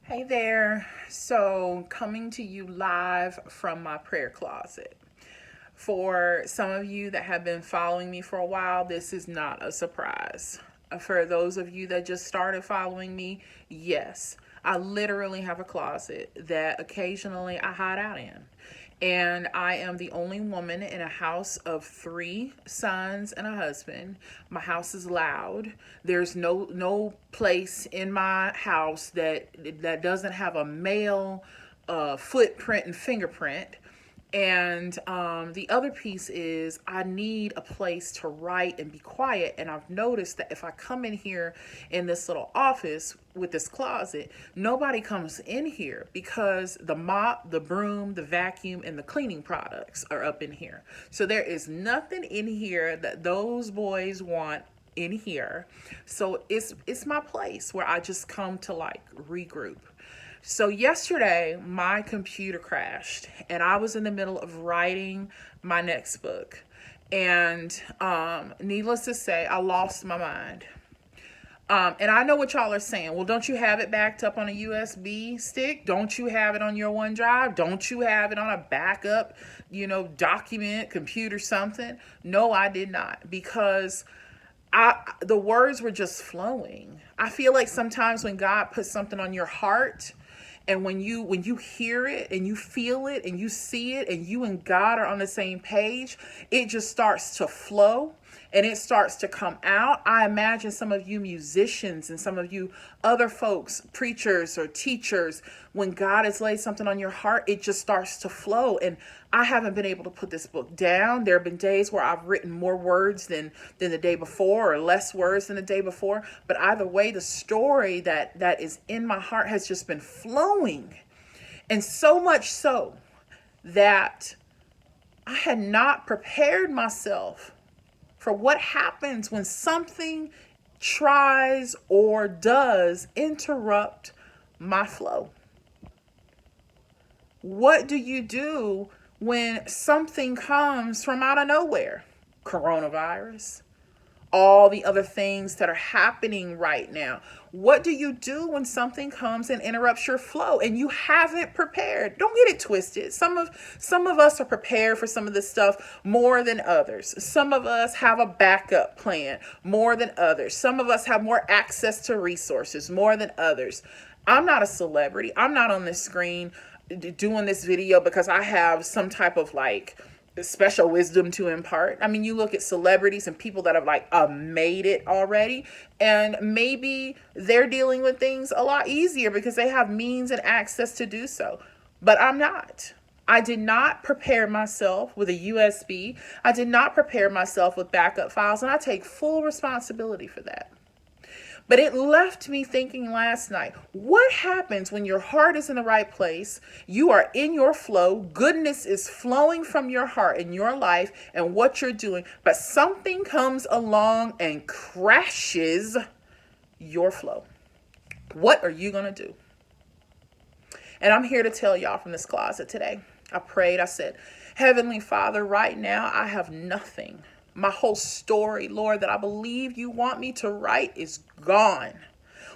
Hey there. So, coming to you live from my prayer closet. For some of you that have been following me for a while, this is not a surprise. For those of you that just started following me, yes, I literally have a closet that occasionally I hide out in. And I am the only woman in a house of three sons and a husband. My house is loud. There's no place in my house that doesn't have a male footprint and fingerprint. And the other piece is I need a place to write and be quiet. And I've noticed that if I come in here in this little office with this closet, nobody comes in here because the mop, the broom, the vacuum, and the cleaning products are up in here. So there is nothing in here that those boys want in here. So it's my place where I just come to like regroup. So yesterday, my computer crashed, and I was in the middle of writing my next book. And needless to say, I lost my mind. And I know what y'all are saying. Well, don't you have it backed up on a USB stick? Don't you have it on your OneDrive? Don't you have it on a backup, document, computer, something? No, I did not, because the words were just flowing. I feel like sometimes when God puts something on your heart, and when you hear it and you feel it and you see it and you and God are on the same page, it just starts to flow and it starts to come out. I imagine some of you musicians and some of you other folks, preachers or teachers, when God has laid something on your heart, it just starts to flow. And I haven't been able to put this book down. There have been days where I've written more words than the day before, or less words than the day before. But either way, the story that is in my heart has just been flowing. And so much so that I had not prepared myself for what happens when something tries or does interrupt my flow. What do you do when something comes from out of nowhere? Coronavirus, all the other things that are happening right now. What do you do when something comes and interrupts your flow and you haven't prepared? Don't get it twisted. Some of us are prepared for some of this stuff more than others. Some of us have a backup plan more than others. Some of us have more access to resources more than others. I'm not a celebrity. I'm not on the screen doing this video because I have some type of like special wisdom to impart. I mean, you look at celebrities and people that have like made it already, and maybe they're dealing with things a lot easier because they have means and access to do so. But I'm not. I did not prepare myself with a USB. I did not prepare myself with backup files, and I take full responsibility for that. But it left me thinking last night, what happens when your heart is in the right place? You are in your flow. Goodness is flowing from your heart in your life and what you're doing. But something comes along and crashes your flow. What are you going to do? And I'm here to tell y'all from this closet today. I prayed. I said, Heavenly Father, right now I have nothing. My whole story, Lord, that I believe you want me to write is gone.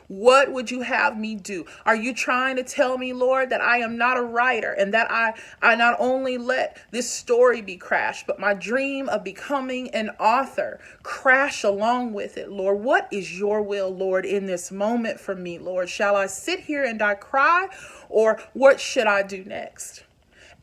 What would you have me do? Are you trying to tell me, Lord, that I am not a writer and that I not only let this story be crashed, but my dream of becoming an author crash along with it, Lord? What is your will, Lord, in this moment for me, Lord? Shall I sit here and I cry, or what should I do next?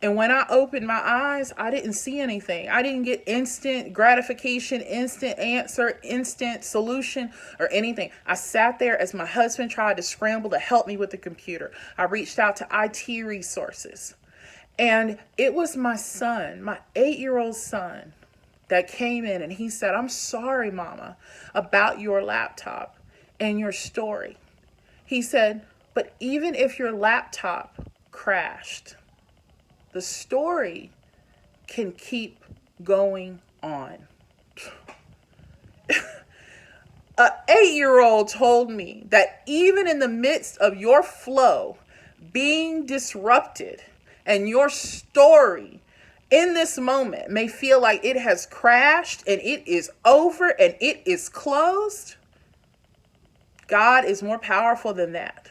And when I opened my eyes, I didn't see anything. I didn't get instant gratification, instant answer, instant solution, or anything. I sat there as my husband tried to scramble to help me with the computer. I reached out to IT resources. And it was my son, my 8-year-old son, that came in and he said, I'm sorry, Mama, about your laptop and your story. He said, but even if your laptop crashed, the story can keep going on. An 8-year-old told me that even in the midst of your flow being disrupted and your story in this moment may feel like it has crashed and it is over and it is closed, God is more powerful than that.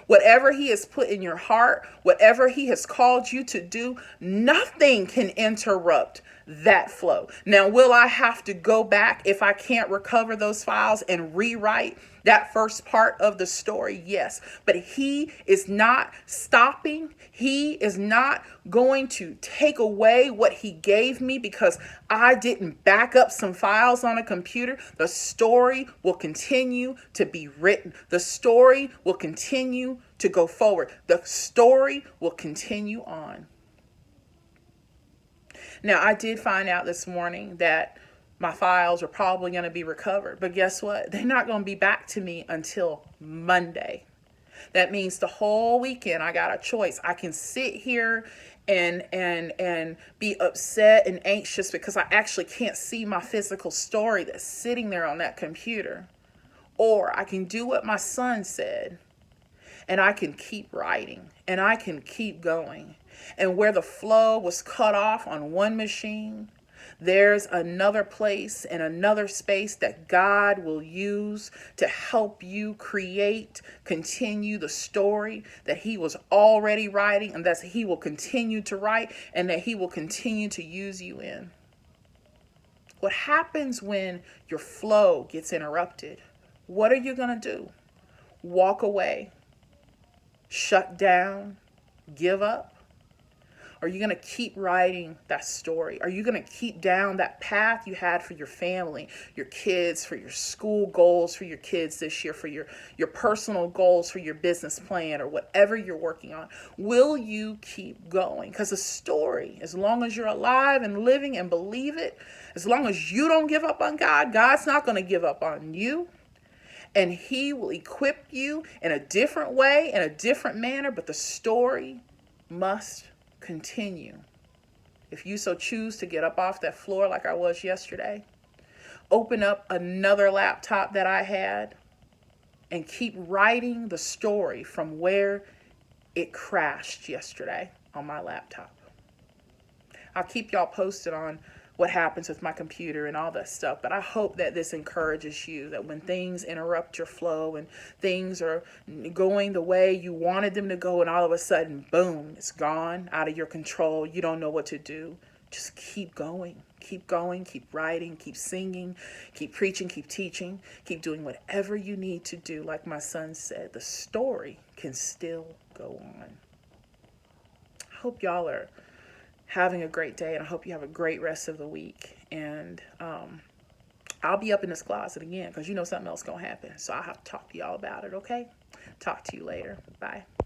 Whatever he has put in your heart, whatever he has called you to do, nothing can interrupt that flow. Now, will I have to go back if I can't recover those files and rewrite that first part of the story? Yes. But he is not stopping. He is not going to take away what he gave me because I didn't back up some files on a computer. The story will continue to be written. The story will continue to go forward. The story will continue on. Now, I did find out this morning that my files are probably going to be recovered, but guess what? They're not going to be back to me until Monday. That means the whole weekend I got a choice. I can sit here and be upset and anxious because I actually can't see my physical story that's sitting there on that computer. Or I can do what my son said, and I can keep writing and I can keep going. And where the flow was cut off on one machine, there's another place and another space that God will use to help you create, continue the story that he was already writing, and that he will continue to write, and that he will continue to use you in. What happens when your flow gets interrupted? What are you going to do? Walk away? Shut down? Give up? Are you going to keep writing that story? Are you going to keep down that path you had for your family, your kids, for your school goals for your kids this year, for your personal goals for your business plan or whatever you're working on? Will you keep going? Because the story, as long as you're alive and living and believe it, as long as you don't give up on God, God's not going to give up on you. And he will equip you in a different way, in a different manner, but the story must continue. If you so choose to get up off that floor like I was yesterday, open up another laptop that I had and keep writing the story from where it crashed yesterday on my laptop. I'll keep y'all posted on what happens with my computer and all that stuff. But I hope that this encourages you, that when things interrupt your flow and things are going the way you wanted them to go and all of a sudden, boom, it's gone, out of your control, you don't know what to do, just keep going, keep writing, keep singing, keep preaching, keep teaching, keep doing whatever you need to do. Like my son said, the story can still go on. I hope y'all are having a great day, and I hope you have a great rest of the week. And I'll be up in this closet again because you know something else gonna happen. So I'll have to talk to y'all about it, okay? Talk to you later. Bye.